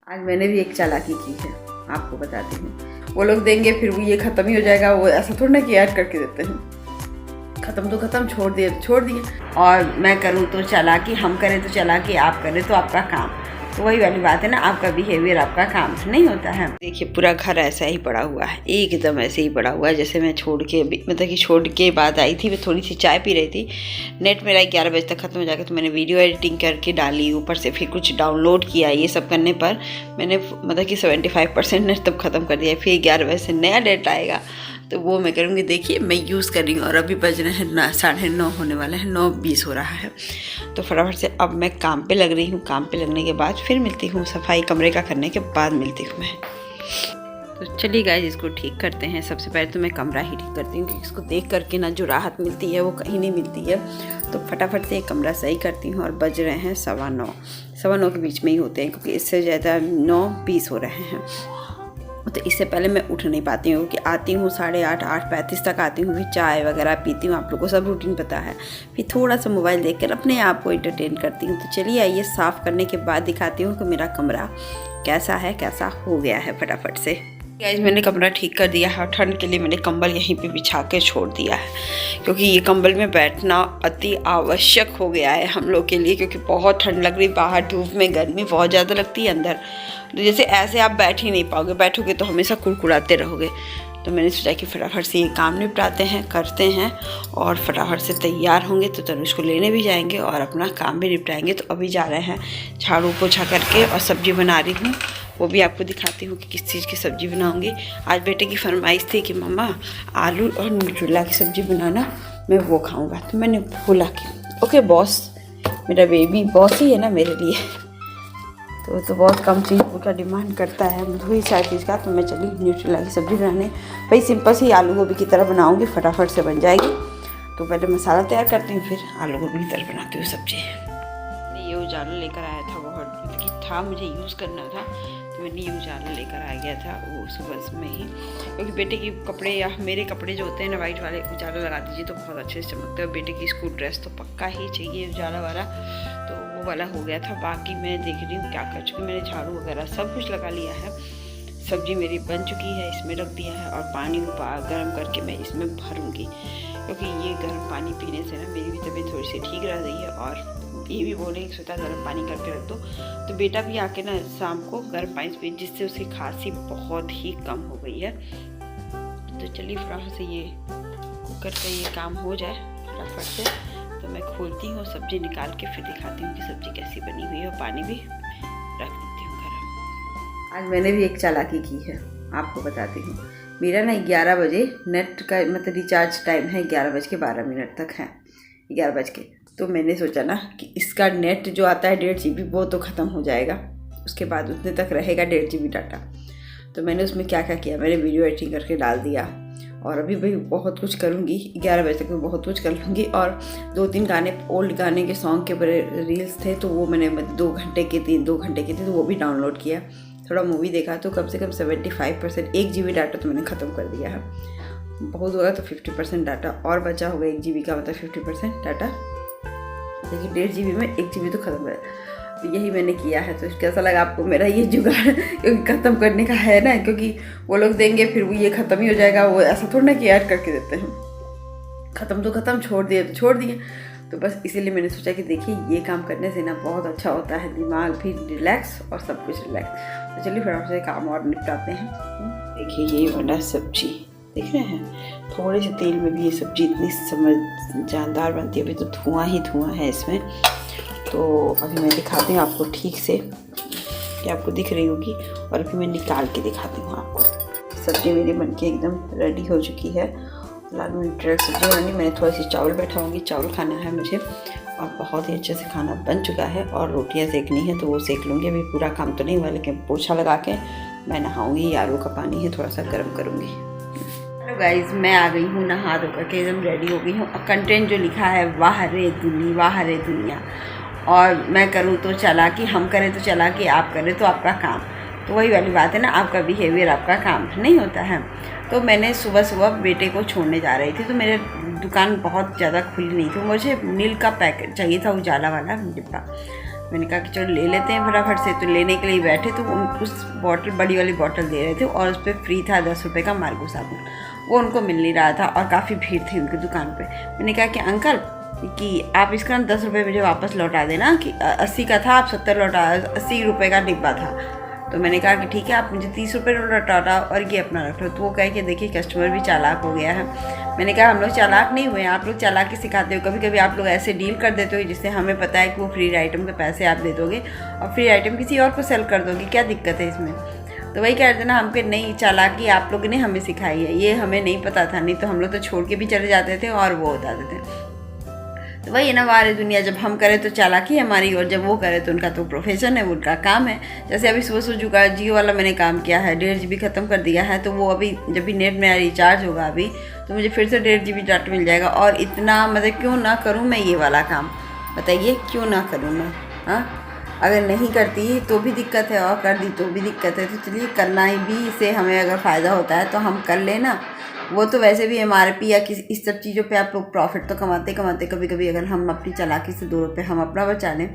आज मैंने भी एक चालाकी की है, आपको बताती हूँ। वो लोग देंगे फिर वो ये ख़त्म ही हो जाएगा, वो ऐसा थोड़ा ना कि ऐड करके देते हैं। ख़त्म तो ख़त्म, छोड़ दिए। और मैं करूँ तो चालाकी, हम करें तो चालाकी, आप करें तो आपका काम। तो वही वाली बात है ना, आपका बिहेवियर आपका काम नहीं होता है। देखिए पूरा घर ऐसा ही पड़ा हुआ है, एकदम ऐसे ही पड़ा हुआ है जैसे मैं छोड़ के बाद आई थी। मैं थोड़ी सी चाय पी रही थी, नेट मेरा 11 बजे तक ख़त्म हो जाएगा, तो मैंने वीडियो एडिटिंग करके डाली, ऊपर से फिर कुछ डाउनलोड किया। ये सब करने पर मैंने 75% नेट तब ख़त्म कर दिया। फिर 11 बजे से नया नेट आएगा तो वो मैं करूँगी। देखिए मैं यूज़ कर रही हूँ और अभी बज रहे हैं 9:30 होने वाले हैं, 9:20 हो रहा है। तो फटाफट से अब मैं काम पे लग रही हूँ। काम पे लगने के बाद फिर मिलती हूँ, सफाई कमरे का करने के बाद मिलती हूँ मैं। तो चलिए गाइस, इसको ठीक करते हैं। सबसे पहले तो मैं कमरा ही ठीक करती हूँ, क्योंकि इसको देख करके ना जो राहत मिलती है वो कहीं नहीं मिलती है। तो फटाफट से कमरा सही करती हूँ और बज रहे हैं 9:15 के बीच में ही होते हैं, क्योंकि इससे ज़्यादा 9:20 हो रहे हैं। तो इससे पहले मैं उठ नहीं पाती हूँ, क्योंकि आती हूँ 8:30 8:35 तक आती हूँ, फिर चाय वगैरह पीती हूँ। आप लोगों को सब रूटीन पता है। फिर थोड़ा सा मोबाइल देखकर अपने आप को एंटरटेन करती हूँ। तो चलिए आइए, साफ़ करने के बाद दिखाती हूँ कि मेरा कमरा कैसा है, कैसा हो गया है। फटाफट से गाइस मैंने कमरा ठीक कर दिया है। ठंड के लिए मैंने कंबल यहीं पे बिछा के छोड़ दिया है, क्योंकि ये कंबल में बैठना अति आवश्यक हो गया है हम लोग के लिए, क्योंकि बहुत ठंड लग रही, बाहर धूप में गर्मी बहुत ज़्यादा लगती है अंदर। तो जैसे ऐसे आप बैठ ही नहीं पाओगे, बैठोगे तो हमेशा कुड़कुड़ाते रहोगे। तो मैंने सोचा कि फटाफट से ये काम निपटाते हैं, करते हैं और फटाफट से तैयार होंगे तो तनुष को लेने भी जाएंगे और अपना काम भी निपटाएंगे। तो अभी जा रहे हैं झाड़ू पोछा करके, और सब्ज़ी बना रही हूँ, वो भी आपको दिखाती हूँ कि किस चीज़ की सब्ज़ी बनाऊँगी। आज बेटे की फरमाइश थी कि मम्मा आलू और न्यूट्रेला की सब्ज़ी बनाना, मैं वो खाऊँगा। तो मैंने बोला कि ओके बॉस, मेरा बेबी बॉस ही है ना मेरे लिए, तो बहुत कम चीज़ का डिमांड करता है, वही सारी चीज़ का। तो मैं चली न्यूट्रेला की सब्ज़ी बनाने। भाई सिंपल सी आलू गोभी की तरह बनाऊँगी, फटाफट से बन जाएगी। तो पहले मसाला तैयार करती हूँ, फिर आलू गोभी की तरह बनाती हूँ सब्ज़ी। ये उजाला लेकर आया था, बहुत मतलब था, मुझे यूज़ करना था, तो मैंने ये उजाला लेकर आ गया था वो सुबह में ही। क्योंकि बेटे के कपड़े या मेरे कपड़े जो होते हैं ना वाइट वाले, उजाला लगा दीजिए तो बहुत अच्छे से चमकते हैं। बेटे की स्कूल ड्रेस तो पक्का ही चाहिए उजाला वाला, तो वो वाला हो गया था। बाकी मैं देख रही हूँ क्या कर चुकी, मैंने झाड़ू वगैरह सब कुछ लगा लिया है। सब्ज़ी मेरी बन चुकी है, इसमें रख दिया है, और पानी गर्म करके मैं इसमें भरूँगी, क्योंकि ये गर्म पानी पीने से ना मेरी भी तबीयत थोड़ी सी ठीक रह रही है। और ये भी बोलेंगे स्वतः गर्म पानी करके रख दो। तो बेटा भी आके ना शाम को गर्म पानी से, जिससे उसकी खांसी बहुत ही कम हो गई है। तो चलिए फटाफट से ये कुकर का ये काम हो जाए फटाफट से, तो मैं खोलती हूँ सब्ज़ी निकाल के, फिर दिखाती हूँ कि सब्ज़ी कैसी बनी हुई है, और पानी भी रख देती हूँ गर्म। आज मैंने भी एक चालाकी की है, आपको बताती हूँ। मेरा ना 11 बजे नेट का मतलब रिचार्ज टाइम है, 11:12 तक है, 11 बज के। तो मैंने सोचा ना कि इसका नेट जो आता है 1.5 GB, वो तो ख़त्म हो जाएगा, उसके बाद उतने तक रहेगा 1.5 GB डाटा। तो मैंने उसमें क्या क्या किया, मैंने वीडियो एडिटिंग करके डाल दिया, और अभी भी बहुत कुछ करूँगी। 11 बजे तक मैं बहुत कुछ कर लूँगी। और 2-3 गाने, ओल्ड गाने के सॉन्ग के बड़े रील्स थे, तो वो मैंने 2 घंटे के थे, तो वो भी डाउनलोड किया। थोड़ा मूवी देखा, तो कम से कम 75%, 1 GB डाटा तो मैंने ख़त्म कर दिया है। बहुत होगा तो 50% डाटा और बचा होगा, 1 GB का मतलब 50% डाटा। देखिए 1.5 GB में 1 GB तो ख़त्म है। तो यही मैंने किया है। तो कैसा लगा आपको मेरा ये जुगाड़, क्योंकि ख़त्म करने का है ना, क्योंकि वो लोग देंगे फिर वो ये ख़त्म ही हो जाएगा, वो ऐसा थोड़ा ना कि ऐड करके देते हैं। ख़त्म तो ख़त्म, छोड़ दिए। तो बस इसीलिए मैंने सोचा कि देखिए ये काम करने से ना बहुत अच्छा होता है, दिमाग भी रिलैक्स और सब कुछ रिलैक्स। तो चलिए फटाफट से काम और निपटाते हैं। देखिए ये बना सब्जी, देख रहे हैं, थोड़े से तेल में भी ये सब्ज़ी इतनी जानदार बनती है। अभी तो धुआं ही धुआं है इसमें। तो अभी मैं दिखाती हूँ आपको ठीक से, कि आपको दिख रही होगी, और अभी मैं निकाल के दिखाती हूँ आपको। सब्ज़ी मेरी बनके एकदम रेडी हो चुकी है। लाल मिर्च सब्ज़ी बनानी, मैंने थोड़ी सी चावल बैठाऊँगी, चावल खाना है मुझे, और बहुत ही अच्छे से खाना बन चुका है। और रोटियाँ सेकनी है तो वो सेक लूँगी। अभी पूरा काम तो नहीं हुआ, लेकिन पोछा लगा के मैं नहाऊँगी। आलू का पानी है, थोड़ा सा गर्म करूँगी। हेलो गाइज, मैं आ गई हूँ नहा धो करके, एकदम रेडी हो गई हूँ। और कंटेंट जो लिखा है वाह रे दुनिया, और मैं करूँ तो चालाकी, हम करें तो चालाकी, आप करें तो आपका काम। तो वही वाली बात है ना, आपका बिहेवियर आपका काम नहीं होता है। तो मैंने सुबह बेटे को छोड़ने जा रही थी, तो मेरे दुकान बहुत ज़्यादा खुली नहीं थी। मुझे नील का पैकेट चाहिए था, उजाला वाला डिब्बा। मैंने कहा कि चलो ले लेते हैं फटाफट से। तो लेने के लिए बैठे तो उस बॉटल, बड़ी वाली बॉटल दे रहे थे और उस पर फ्री था 10 रुपये का मार्गो साबुन। वो उनको मिल नहीं रहा था और काफ़ी भीड़ थी उनकी दुकान पे। मैंने कहा कि अंकल कि आप इसका 10 रुपये मुझे वापस लौटा देना, कि 80 का था आप 70 लौटा, 80 रुपये का डिब्बा था। तो मैंने कहा कि ठीक है, आप मुझे 30 रुपये लौटा और ये अपना रख लो। तो वो कहे कि देखिए कस्टमर भी चालाक हो गया है। मैंने कहा हम लोग चालाक नहीं हुए, आप लोग चालाकी सिखाते हो। कभी कभी आप लोग ऐसे डील कर देते हो जिससे हमें पता है कि वो फ्री आइटम के पैसे आप दे दोगे और फ्री आइटम किसी और को सेल कर दोगे, क्या दिक्कत है इसमें। तो वही कह रहे थे ना हमको, नहीं चालाकी आप लोगों ने हमें सिखाई है, ये हमें नहीं पता था, नहीं तो हम लोग तो छोड़ के भी चले जाते थे और वो बताते थे। तो वही है ना, हमारी दुनिया, जब हम करें तो चालाकी हमारी और जब वो करे तो उनका तो प्रोफेशन है, उनका काम है। जैसे अभी सुबह सुबह जियो वाला मैंने काम किया है, 1.5 GB ख़त्म कर दिया है। तो वो अभी जब भी नेट मेरा रिचार्ज होगा अभी तो मुझे फिर से 1.5 GB डाटा मिल जाएगा। और इतना मतलब क्यों ना करूँ मैं ये वाला काम, बताइए क्यों ना करूँ मैं। हाँ, अगर नहीं करती तो भी दिक्कत है और कर दी तो भी दिक्कत है। तो चलिए, करना ही भी से हमें अगर फ़ायदा होता है तो हम कर लेना। वो तो वैसे भी MRP या किसी इस सब चीज़ों पे आप लोग प्रॉफिट तो कमाते कभी कभी अगर हम अपनी चालाकी से 2 रुपये हम अपना बचा लें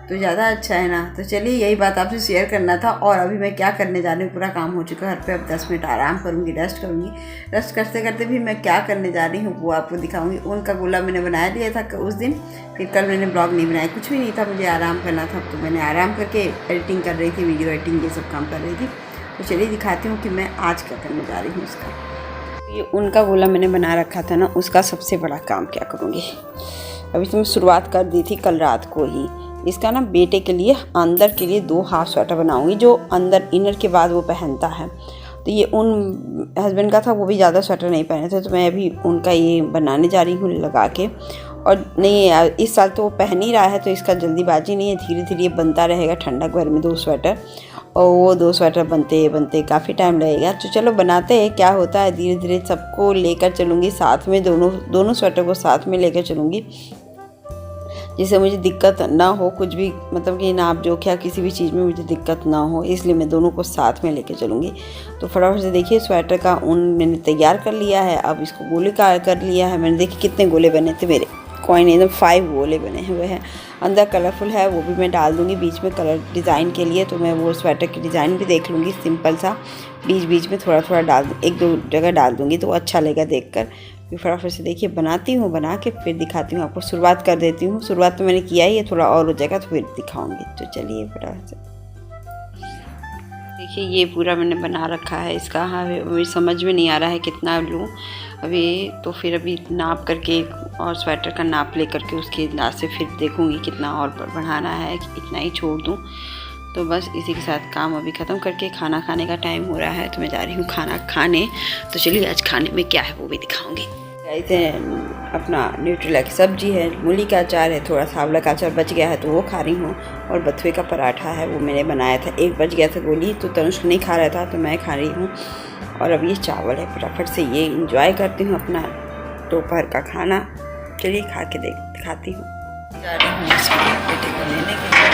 तो ज़्यादा अच्छा है ना। तो चलिए, यही बात आपसे शेयर करना था। और अभी मैं क्या करने जा रही हूँ, पूरा काम हो चुका है घर पे। अब 10 मिनट आराम करूँगी, रेस्ट करूँगी। रेस्ट करते करते भी मैं क्या करने जा रही हूँ वो आपको दिखाऊँगी। ऊन का गोला मैंने बनाया लिया था उस दिन, फिर कल मैंने ब्लॉग नहीं बनाया, कुछ भी नहीं था, मुझे आराम करना था। तो मैंने आराम करके एडिटिंग कर रही थी, वीडियो एडिटिंग ये सब काम कर रही थी। तो चलिए दिखाती हूँ कि मैं आज क्या करने जा रही हूँ उसका। ये उनका गोला मैंने बना रखा था ना, उसका सबसे बड़ा काम क्या करूँगी। अभी तो मैं शुरुआत कर दी थी कल रात को ही। इसका ना बेटे के लिए अंदर के लिए 2 हाफ स्वेटर बनाऊँगी, जो अंदर इनर के बाद वो पहनता है। तो ये उन हस्बैंड का था, वो भी ज़्यादा स्वेटर नहीं पहने थे, तो मैं अभी उनका ये बनाने जा रही हूँ लगा के। और नहीं, इस साल तो वो पहन ही रहा है तो इसका जल्दीबाजी नहीं है, धीरे धीरे ये बनता रहेगा। ठंडक भर में 2 स्वेटर, और वो 2 स्वेटर बनते बनते काफ़ी टाइम लगेगा। तो चलो बनाते हैं, क्या होता है। धीरे धीरे सबको लेकर चलूँगी साथ में, दोनों स्वेटर को साथ में लेकर चलूँगी, जिससे मुझे दिक्कत ना हो कुछ भी, मतलब कि नाप जोख या किसी भी चीज़ में मुझे दिक्कत ना हो, इसलिए मैं दोनों को साथ में लेके चलूँगी। तो फटाफट से देखिए, स्वेटर का ऊन मैंने तैयार कर लिया है। अब इसको गोले का कर लिया है मैंने। देखिए कितने गोले बने थे मेरे, कॉइन एकदम 5 गोले बने हुए हैं। अंदर कलरफुल है, वो भी मैं डाल दूँगी बीच में कलर डिज़ाइन के लिए। तो मैं वो स्वेटर की डिज़ाइन भी देख लूँगी, सिंपल सा, बीच बीच में थोड़ा थोड़ा डाल, 1-2 जगह डाल दूँगी तो अच्छा लगेगा देखकर। फिर फटाफट से देखिए बनाती हूँ, बना के फिर दिखाती हूँ आपको। शुरुआत कर देती हूँ, शुरुआत तो मैंने किया ही है, थोड़ा और हो जाएगा तो फिर दिखाऊँगी। तो चलिए फटाफट से देखिए, ये पूरा मैंने बना रखा है इसका। हाँ, मुझे समझ में नहीं आ रहा है कितना लूँ अभी, तो फिर अभी नाप करके और स्वेटर का नाप ले करके उसके अंदाज से फिर देखूँगी कितना और बढ़ाना है, कि इतना ही छोड़ दूँ। तो बस इसी के साथ काम अभी ख़त्म करके खाना खाने का टाइम हो रहा है, तो मैं जा रही हूँ खाना खाने। तो चलिए, आज खाने में क्या है वो भी दिखाऊँगी। ऐसे अपना न्यूट्रेला की सब्जी है, मूली का अचार है, थोड़ा सा आंवला का अचार बच गया है तो वो खा रही हूँ, और बथुए का पराठा है, वो मैंने बनाया था। 1 बच गया था गोली, तो तनुष नहीं खा रहा था तो मैं खा रही हूँ। और अब ये चावल है, फटाफट से ये इंजॉय करती हूँ अपना दोपहर का खाना। चलिए खा के दिखाती हूँ। जा रही हूँ बेटे को लेने के लिए,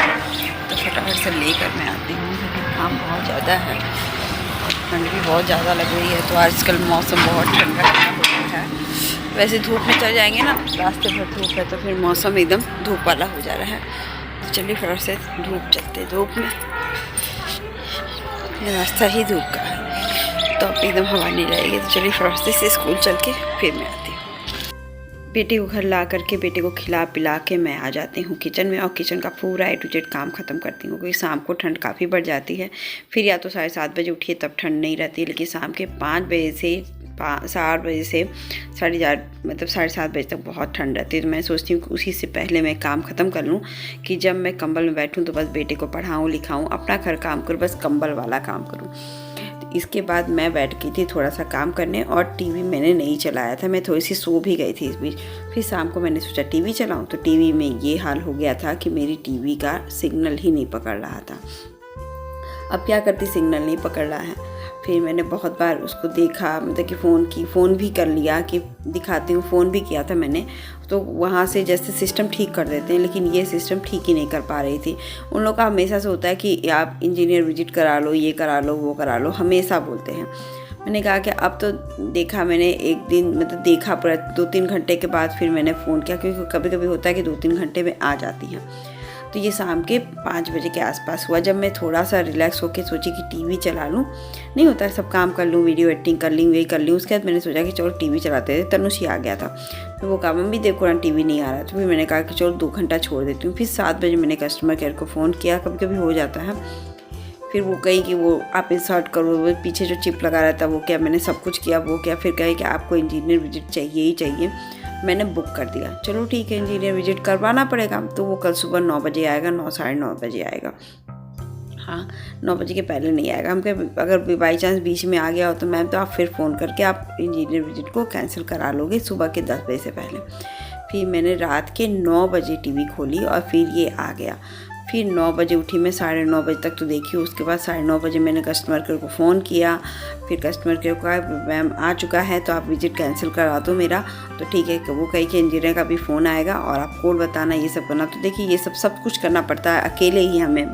तो फटाफट से लेकर मैं आती हूँ। काम बहुत ज़्यादा है और ठंड भी बहुत ज़्यादा लग रही है। तो आजकल मौसम बहुत ठंडा हो गया है। वैसे धूप में चल जाएंगे ना, रास्ते भर धूप है, तो फिर मौसम एकदम धूप वाला हो जा रहा है। तो चलिए फटाफट से धूप चलते, धूप में रास्ता ही धूप का है तो अब एकदम हवा नहीं रहेगी। तो चलिए फटाफट से स्कूल चल के फिर मैं आती हूँ। बेटे को घर ला करके बेटे को खिला पिला के मैं आ जाती हूँ किचन में, और किचन का पूरा A to Z काम ख़त्म करती हूँ, क्योंकि शाम को ठंड काफ़ी बढ़ जाती है। फिर या तो 7:30 बजे उठिए तब ठंड नहीं रहती, लेकिन शाम के 5 बजे से 7 बजे से 4:30 मतलब 7:30 बजे तक बहुत ठंड रहती है। तो मैं सोचती हूँ कि उसी से पहले मैं काम ख़त्म कर लूँ, कि जब मैं कंबल में बैठूँ तो बस बेटे को पढ़ाऊँ लिखाऊँ, अपना घर काम करूँ, बस कंबल वाला काम करूँ। इसके बाद मैं बैठ गई थी थोड़ा सा काम करने, और टीवी मैंने नहीं चलाया था, मैं थोड़ी सी सो भी गई थी इस बीच। फिर शाम को मैंने सोचा टीवी चलाऊं, तो टीवी में ये हाल हो गया था कि मेरी टीवी का सिग्नल ही नहीं पकड़ रहा था। अब क्या करती, सिग्नल नहीं पकड़ रहा है। फिर मैंने बहुत बार उसको देखा, मतलब कि फ़ोन भी कर लिया कि दिखाती हूँ, फ़ोन भी किया था मैंने, तो वहाँ से जैसे सिस्टम ठीक कर देते हैं, लेकिन ये सिस्टम ठीक ही नहीं कर पा रही थी। उन लोगों का हमेशा से होता है कि आप इंजीनियर विजिट करा लो, ये करा लो, वो करा लो, हमेशा बोलते हैं। मैंने कहा कि अब तो देखा मैंने, एक दिन मतलब देखा पूरा 2-3 घंटे के बाद फिर मैंने फ़ोन किया, क्योंकि कभी कभी होता है कि 2-3 घंटे में आ जाती हैं। तो ये शाम के 5 बजे के आसपास हुआ, जब मैं थोड़ा सा रिलैक्स होकर सोची कि टीवी चला लूँ। नहीं होता है, सब काम कर लूँ, वीडियो एडिटिंग कर लूँ, ये कर लूँ। उसके बाद मैंने सोचा कि चलो टीवी चलाते थे। तनुषी आ गया था, फिर वो कहा मम्मी देखो ना टीवी नहीं आ रहा। तो फिर मैंने कहा कि चलो 2 घंटा छोड़ देती हूँ। फिर 7 बजे मैंने कस्टमर केयर को फ़ोन किया, कभी कभी हो जाता है। फिर वो कही कि वो आप इंसर्ट करो, वो पीछे जो चिप लगा रहता है वो क्या, मैंने सब कुछ किया वो क्या। फिर कहे कि आपको इंजीनियर विजिट चाहिए ही चाहिए। मैंने बुक कर दिया, चलो ठीक है इंजीनियर विजिट करवाना पड़ेगा। तो वो कल सुबह 9 बजे आएगा, 9 साढ़े 9 बजे आएगा। हाँ, 9 बजे के पहले नहीं आएगा। हम कहे अगर बाई चांस बीच में आ गया हो तो मैम तो आप फिर फ़ोन करके आप इंजीनियर विजिट को कैंसिल करा लोगे सुबह के 10 बजे से पहले। फिर मैंने रात के 9 बजे टीवी खोली और फिर ये आ गया। फिर 9 बजे उठी मैं, 9:30 बजे तक तो देखी। उसके बाद 9:30 बजे मैंने कस्टमर केयर को फ़ोन किया। फिर कस्टमर केयर को कहा मैम आ चुका है तो आप विजिट कैंसिल करा दो मेरा। तो ठीक है, वो कही कि इंजीनियर का भी फ़ोन आएगा और आप कोड बताना, ये सब करना। तो देखिए ये सब कुछ करना पड़ता है अकेले ही हमें।